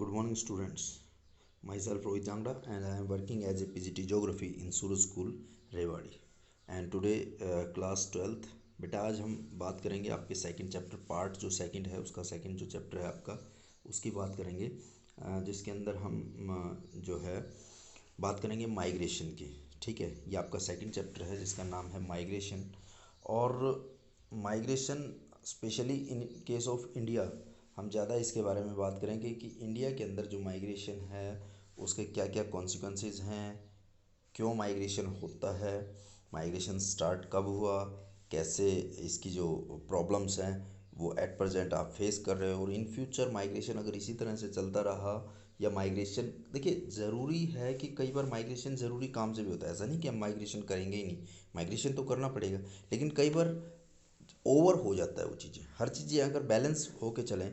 Good morning, students. Myself Rohit Jangda, and I am working as a PGT Geography in Suraj School, Rewari. And today class 12th. बेटा आज हम बात करेंगे आपके second chapter part जो second है उसका सेकंड जो चैप्टर है आपका उसकी बात करेंगे, जिसके अंदर हम जो है बात करेंगे माइग्रेशन की. ठीक है, ये आपका सेकंड चैप्टर है जिसका नाम है माइग्रेशन. और migration specially in case of India हम ज़्यादा इसके बारे में बात करेंगे कि इंडिया के अंदर जो माइग्रेशन है उसके क्या क्या कॉन्सिक्वेंसेस हैं, क्यों माइग्रेशन होता है, माइग्रेशन स्टार्ट कब हुआ, कैसे इसकी जो प्रॉब्लम्स हैं वो एट प्रेजेंट आप फेस कर रहे हो, और इन फ्यूचर माइग्रेशन अगर इसी तरह से चलता रहा या माइग्रेशन, देखिए ज़रूरी है कि कई बार माइग्रेशन ज़रूरी काम से भी होता है. ऐसा नहीं कि हम माइग्रेशन करेंगे ही नहीं, माइग्रेशन तो करना पड़ेगा, लेकिन कई बार ओवर हो जाता है वो चीज़ें. हर चीज़ें अगर बैलेंस होके चलें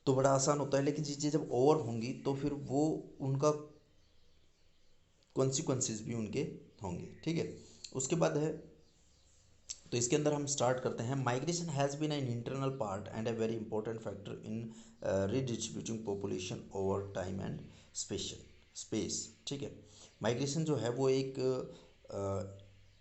तो बड़ा आसान होता है, लेकिन चीज़ें जब ओवर होंगी तो फिर वो उनका कॉन्सिक्वेंसेस भी उनके होंगे. ठीक है, उसके बाद है तो इसके अंदर हम स्टार्ट करते हैं. Migration has been an internal part and a very important factor in redistributing population over time and special space. ठीक है, माइग्रेशन जो है वो एक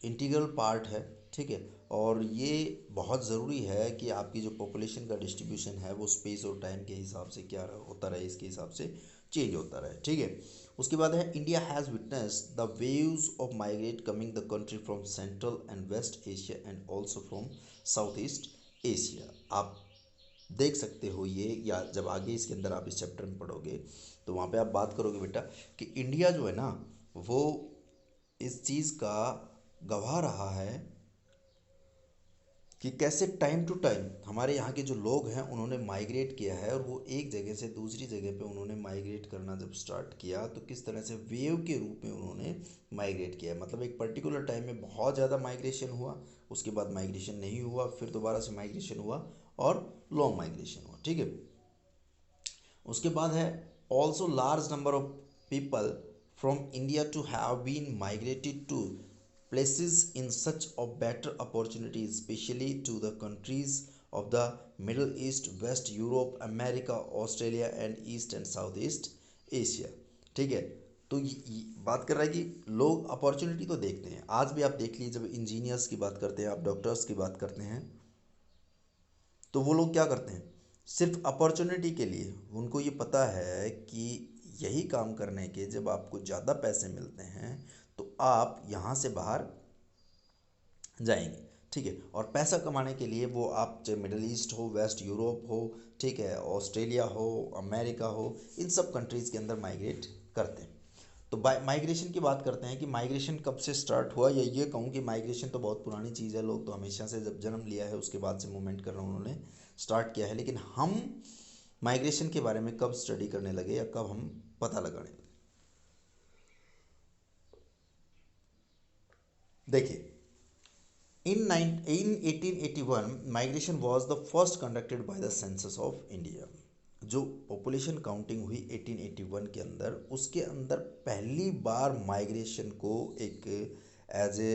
इंटीग्रल पार्ट है. ठीक है, और ये बहुत ज़रूरी है कि आपकी जो पॉपुलेशन का डिस्ट्रीब्यूशन है वो स्पेस और टाइम के हिसाब से क्या होता रहे, इसके हिसाब से चेंज होता रहे. ठीक है, उसके बाद है India has witness the waves of migrate coming the country from central and west Asia and also from south east Asia. आप देख सकते हो ये, या जब आगे इसके अंदर आप इस चैप्टर में पढ़ोगे तो वहाँ पे आप बात करोगे बेटा कि इंडिया जो है ना वो इस चीज़ का गवाह रहा है कि कैसे टाइम टू टाइम हमारे यहाँ के जो लोग हैं उन्होंने माइग्रेट किया है, और वो एक जगह से दूसरी जगह पे उन्होंने माइग्रेट करना जब स्टार्ट किया तो किस तरह से वेव के रूप में उन्होंने माइग्रेट किया. मतलब एक पर्टिकुलर टाइम में बहुत ज़्यादा माइग्रेशन हुआ, उसके बाद माइग्रेशन नहीं हुआ, फिर दोबारा से माइग्रेशन हुआ और लॉन्ग माइग्रेशन हुआ. ठीक है, उसके बाद है also large number of people from India to have been migrated to places in search of better opportunities, especially to the countries of the Middle East, West Europe, America, Australia and East and South East Asia. ठीक है, तो बात कर रहा है कि लोग opportunity तो देखते हैं. आज भी आप देख लीजिए, जब इंजीनियर्स की बात करते हैं, आप डॉक्टर्स की बात करते हैं, तो वो लोग क्या करते हैं, सिर्फ अपॉर्चुनिटी के लिए उनको ये पता है कि यही काम करने के जब आपको ज़्यादा पैसे मिलते हैं तो आप यहाँ से बाहर जाएंगे. ठीक है, और पैसा कमाने के लिए वो आप चाहे मिडल ईस्ट हो, वेस्ट यूरोप हो, ठीक है, ऑस्ट्रेलिया हो, अमेरिका हो, इन सब कंट्रीज़ के अंदर माइग्रेट करते हैं. तो माइग्रेशन की बात करते हैं कि माइग्रेशन कब से स्टार्ट हुआ, या ये कहूँ कि माइग्रेशन तो बहुत पुरानी चीज़ है, लोग तो हमेशा से जब जन्म लिया है उसके बाद से मूवमेंट करना उन्होंने स्टार्ट किया है, लेकिन हम माइग्रेशन के बारे में कब स्टडी करने लगे या कब हम पता लगाने लगे. देखिए, in 1881 migration was the first conducted by the census of India. जो पॉपुलेशन काउंटिंग हुई 1881 के अंदर, उसके अंदर पहली बार माइग्रेशन को एक एज ए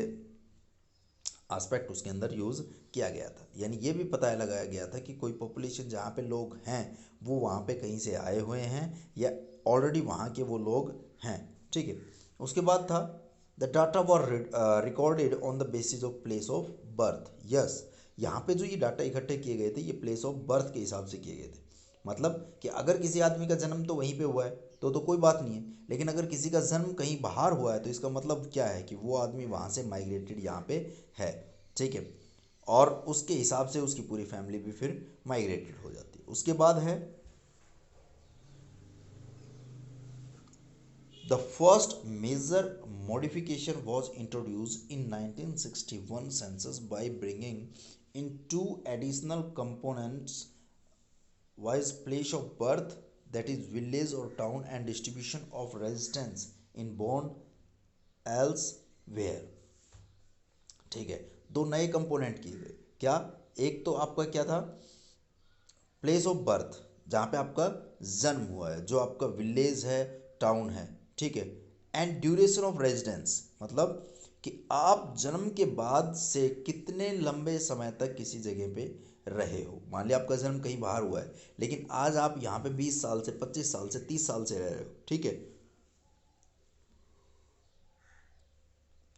आस्पेक्ट उसके अंदर यूज़ किया गया था. यानी ये भी पता लगाया गया था कि कोई पॉपुलेशन जहाँ पे लोग हैं वो वहाँ पे कहीं से आए हुए हैं या ऑलरेडी वहाँ के वो लोग हैं. ठीक है, उसके बाद था the data were recorded on the basis of place of birth. Yes, यहाँ पे जो ये डाटा इकट्ठे किए गए थे ये प्लेस ऑफ बर्थ के हिसाब से किए गए थे. मतलब कि अगर किसी आदमी का जन्म तो वहीं पे हुआ है तो कोई बात नहीं है, लेकिन अगर किसी का जन्म कहीं बाहर हुआ है तो इसका मतलब क्या है कि वो आदमी वहाँ से माइग्रेटेड यहाँ पे है. ठीक है, और उसके हिसाब से उसकी पूरी फैमिली भी फिर माइग्रेटेड हो जाती है. उसके बाद है the first major modification was introduced in 1961 census by bringing in two additional components, wise place of birth, that is village or town, and distribution of residence in born elsewhere. ठीक है, दो नए कंपोनेंट किए गए. क्या, एक तो आपका क्या था, प्लेस ऑफ बर्थ जहाँ पे आपका जन्म हुआ है, जो आपका विलेज है, टाउन है. ठीक है, एंड ड्यूरेशन ऑफ रेजिडेंस, मतलब कि आप जन्म के बाद से कितने लंबे समय तक किसी जगह पे रहे हो। मान लिया आपका जन्म कहीं बाहर हुआ है, लेकिन आज आप यहाँ पे 20 साल से, 25 साल से, 30 साल से रह रहे हो, ठीक है।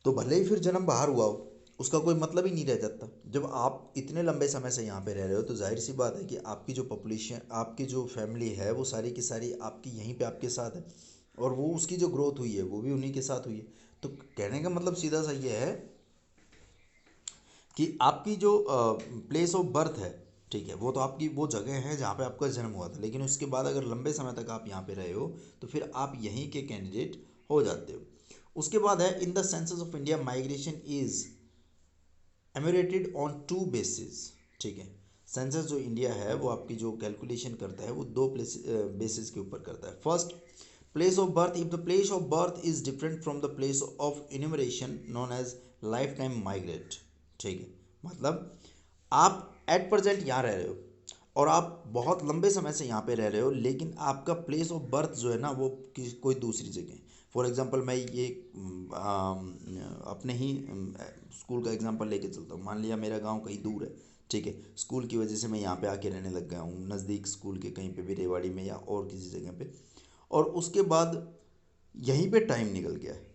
तो भले ही फिर जन्म बाहर हुआ हो, उसका कोई मतलब ही नहीं रह जाता। जब आप इतने लंबे समय से यहाँ पे रह रहे हो, तो जाहिर सी बात है कि आपकी जो पॉपुलेशन, आपकी जो फैमिली है, वो सारी की सारी आपकी यहीं पे आपके साथ है, और वो उसकी जो ग्रोथ हुई है वो भी उन्हीं के साथ हुई है। तो कहने का मतलब सीधा सा ये है कि आपकी जो प्लेस ऑफ बर्थ है, ठीक है, वो तो आपकी वो जगह है जहाँ पे आपका जन्म हुआ था, लेकिन उसके बाद अगर लंबे समय तक आप यहाँ पे रहे हो, तो फिर आप यहीं के कैंडिडेट हो जाते हो। उसके बाद है, in the census of India migration is enumerated on two basis, ठीक है। सेंसस जो इंडिया है वो आपकी जो कैलकुलेशन करता है वो दो बेसिस के ऊपर करता है। First, place of birth. If the place of birth is different from the place of enumeration known as life time migrate, ठीक है। मतलब आप एट प्रेजेंट यहाँ रह रहे हो, और आप बहुत लंबे समय से यहाँ पे रह रहे हो, लेकिन आपका प्लेस ऑफ बर्थ जो है ना वो कोई दूसरी जगह है। फॉर एग्जांपल मैं ये अपने ही स्कूल का एग्जांपल लेके चलता हूँ। मान लिया मेरा गांव कहीं दूर है, ठीक है, स्कूल की वजह से मैं यहाँ पे आके रहने लग गया हूँ, नज़दीक स्कूल के कहीं पे भी, रेवाड़ी में या और किसी जगह पे, और उसके बाद यहीं पे टाइम निकल गया है,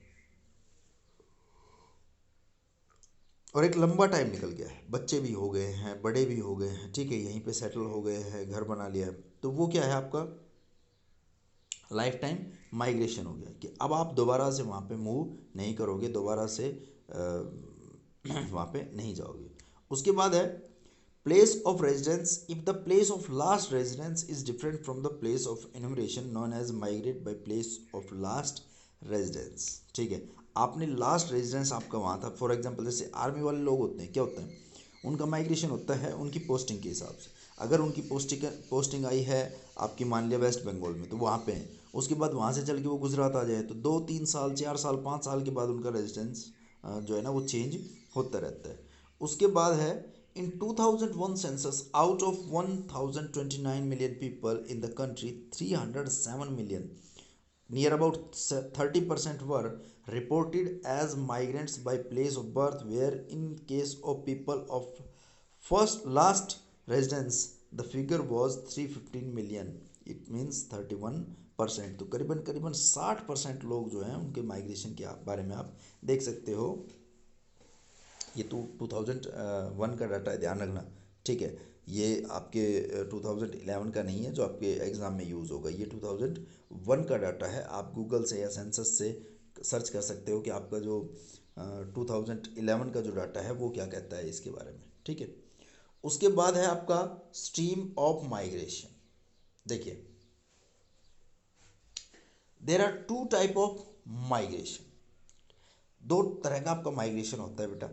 और एक लंबा टाइम निकल गया है, बच्चे भी हो गए हैं, बड़े भी हो गए हैं, ठीक है, यहीं पे सेटल हो गए हैं, घर बना लिया है। तो वो क्या है, आपका लाइफ टाइम माइग्रेशन हो गया कि अब आप दोबारा से वहाँ पे मूव नहीं करोगे, दोबारा से वहाँ पे नहीं जाओगे। उसके बाद है, place of residence. If the place of last residence is different from the place of enumeration known as migrate by place of last residence, ठीक है। आपने लास्ट रेजिडेंस आपका वहाँ था, फॉर एग्जांपल जैसे आर्मी वाले लोग होते हैं, क्या होता है, उनका माइग्रेशन होता है उनकी पोस्टिंग के हिसाब से। अगर उनकी पोस्टिंग आई है आपकी, मान लिया वेस्ट बंगाल में, तो वहाँ पे हैं, उसके बाद वहाँ से चल के वो गुजरात आ जाए, तो 2-3 साल, 4 साल, 5 साल के बाद उनका रेजिडेंस जो है ना वो चेंज होता रहता है। उसके बाद है, इन 2001 census, out of 1029 million people in the country, 307 million, near about 30% were reported as migrants by place of birth, where in case of people of first last residence the figure was 315 million, it means 31%। तो करीबन करीबन 60% लोग जो हैं उनके migration के बारे में आप देख सकते हो। ये तो 2001 का डाटा है, ध्यान रखना, ठीक है। ये आपके 2011 का नहीं है जो आपके एग्ज़ाम में यूज़ होगा, ये 2001 का डाटा है। आप गूगल से या सेंसस से सर्च कर सकते हो कि आपका जो 2011 का जो डाटा है वो क्या कहता है इसके बारे में, ठीक है। उसके बाद है आपका स्ट्रीम ऑफ माइग्रेशन। देखिए, there are two type of migration. दो तरह का आपका माइग्रेशन होता है बेटा।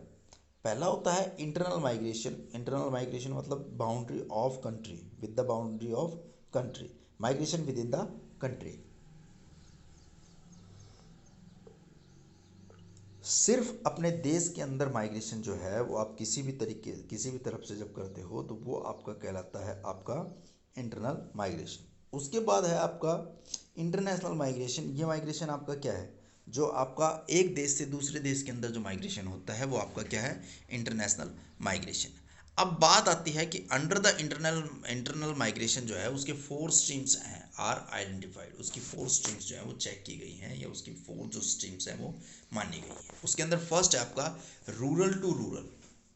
पहला होता है इंटरनल माइग्रेशन। इंटरनल माइग्रेशन मतलब boundary of country, with the boundary of country, migration with in the country. सिर्फ अपने देश के अंदर माइग्रेशन जो है वो आप किसी भी तरीके, किसी भी तरफ से जब करते हो, तो वो आपका कहलाता है आपका इंटरनल माइग्रेशन। उसके बाद है आपका इंटरनेशनल माइग्रेशन। ये माइग्रेशन आपका क्या है, जो आपका एक देश से दूसरे देश के अंदर जो माइग्रेशन होता है वो आपका क्या है, इंटरनेशनल माइग्रेशन। अब बात आती है कि अंडर द इंटरनल माइग्रेशन जो है उसके 4 स्ट्रीम्स हैं, आर आइडेंटिफाइड। उसकी 4 स्ट्रीम्स जो है वो चेक की गई हैं, या उसकी 4 जो स्ट्रीम्स हैं वो मानी गई है। उसके अंदर फर्स्ट है आपका रूरल टू रूरल,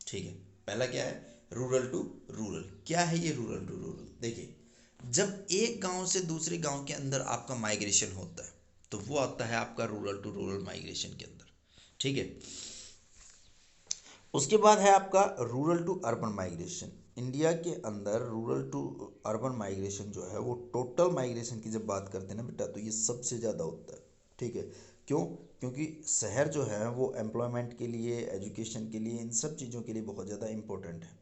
ठीक है। पहला क्या है, रूरल टू रूरल। क्या है ये रूरल टू रूरल, देखिए, जब एक गांव से दूसरे गांव के अंदर आपका माइग्रेशन होता है तो वो आता है आपका रूरल टू रूरल माइग्रेशन के अंदर, ठीक है। उसके बाद है आपका rural to urban migration. India के अंदर रूरल टू अर्बन माइग्रेशन जो है वो टोटल माइग्रेशन की जब बात करते हैं ना बेटा, तो ये सबसे ज़्यादा होता है, ठीक है। क्यों? क्योंकि शहर जो है वो एम्प्लॉयमेंट के लिए, एजुकेशन के लिए, इन सब चीज़ों के लिए बहुत ज़्यादा इंपॉर्टेंट है,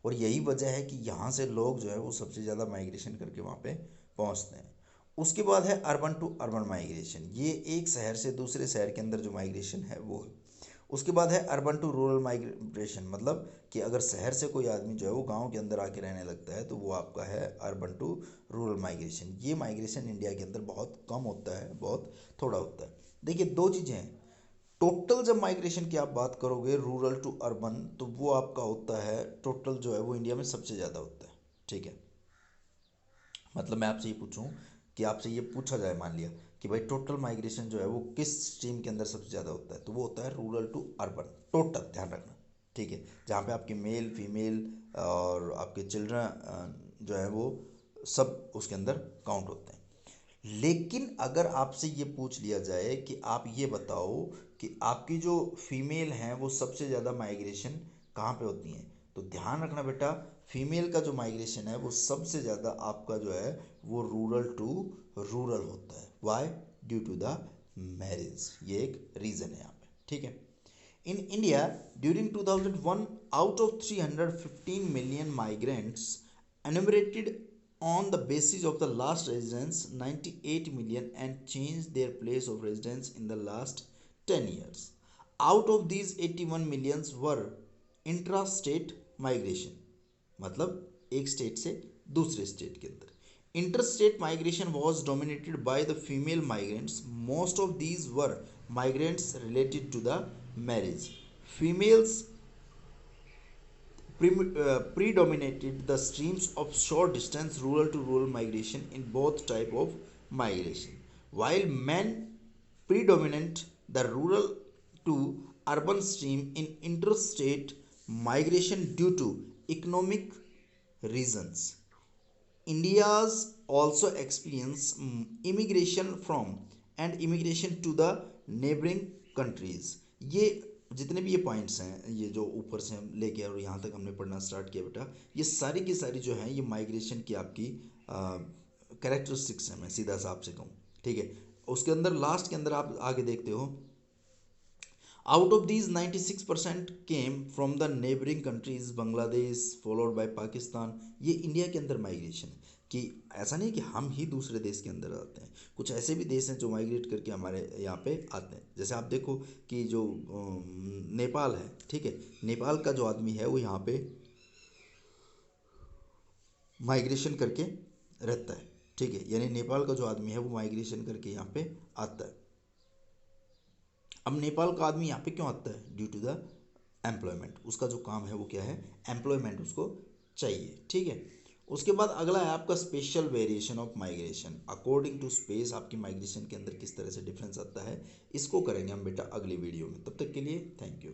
और यही वजह है कि यहाँ से लोग जो है वो सबसे ज़्यादा माइग्रेशन करके वहाँ पे पहुँचते हैं। उसके बाद है अर्बन टू अर्बन माइग्रेशन। ये एक शहर से दूसरे शहर के अंदर जो माइग्रेशन है वो है। उसके बाद है अर्बन टू रूरल माइग्रेशन, मतलब कि अगर शहर से कोई आदमी जो है वो गांव के अंदर आके रहने लगता है तो वो आपका है अर्बन टू रूरल माइग्रेशन। ये माइग्रेशन इंडिया के अंदर बहुत कम होता है, बहुत थोड़ा होता है। देखिए, दो चीज़ें हैं, टोटल जब माइग्रेशन की आप बात करोगे रूरल टू अर्बन, तो वो आपका होता है टोटल जो है वो इंडिया में सबसे ज़्यादा होता है। ठीक है, मतलब मैं आपसे ये पूछूं कि आपसे ये पूछा जाए, मान लिया कि भाई टोटल माइग्रेशन जो है वो किस स्ट्रीम के अंदर सबसे ज़्यादा होता है, तो वो होता है रूरल टू अर्बन टोटल, ध्यान रखना। ठीक है, जहाँ पे आपके मेल फीमेल और आपके चिल्ड्रन जो है वो सब उसके अंदर काउंट होते हैं। लेकिन अगर आपसे ये पूछ लिया जाए कि आप ये बताओ कि आपकी जो फीमेल हैं वो सबसे ज़्यादा माइग्रेशन कहाँ पे होती हैं, तो ध्यान रखना बेटा, फीमेल का जो माइग्रेशन है वो सबसे ज़्यादा आपका जो है वो रूरल टू रूरल होता है। Why? Due to the marriage, ये एक रीज़न है यहाँ पे। ठीक है, in India during 2001, out of 315 million migrants enumerated on the basis of the last residence, 98 million and changed their place of residence in the last 10 years. Out of these 81 millions were intra-state migration, मतलब एक state से दूसरे state के अंदर। Interstate migration was dominated by the female migrants. Most of these were migrants related to the marriage. Females predominated the streams of short distance rural to rural migration in both type of migration, while men predominant the rural to urban stream in interstate migration due to economic reasons. India's also experience immigration from and immigration to the neighboring countries. ये जितने भी ये points हैं, ये जो ऊपर से हम लेके और यहाँ तक हमने पढ़ना स्टार्ट किया बेटा, ये सारी की सारी जो हैं ये माइग्रेशन की आपकी कैरेक्टरिस्टिक्स हैं, मैं सीधा सा आपसे कहूँ। ठीक है, उसके अंदर लास्ट के अंदर आप आगे देखते हो, out of these 96% came from the neighboring countries Bangladesh followed by Pakistan। ये इंडिया के अंदर माइग्रेशन कि ऐसा नहीं कि हम ही दूसरे देश के अंदर आते हैं, कुछ ऐसे भी देश हैं जो माइग्रेट करके हमारे यहाँ पे आते हैं। जैसे आप देखो कि जो नेपाल है, ठीक है, नेपाल का जो आदमी है वो यहाँ पे माइग्रेशन करके रहता है। ठीक है, यानी नेपाल का जो आदमी है वो माइग्रेशन करके यहाँ पे आता है। अब नेपाल का आदमी यहाँ पे क्यों आता है? ड्यू टू द एम्प्लॉयमेंट, उसका जो काम है वो क्या है? एम्प्लॉयमेंट उसको चाहिए। ठीक है, उसके बाद अगला है आपका spatial variation of migration, according to space आपकी माइग्रेशन के अंदर किस तरह से डिफरेंस आता है, इसको करेंगे हम बेटा अगली वीडियो में। तब तक के लिए थैंक यू।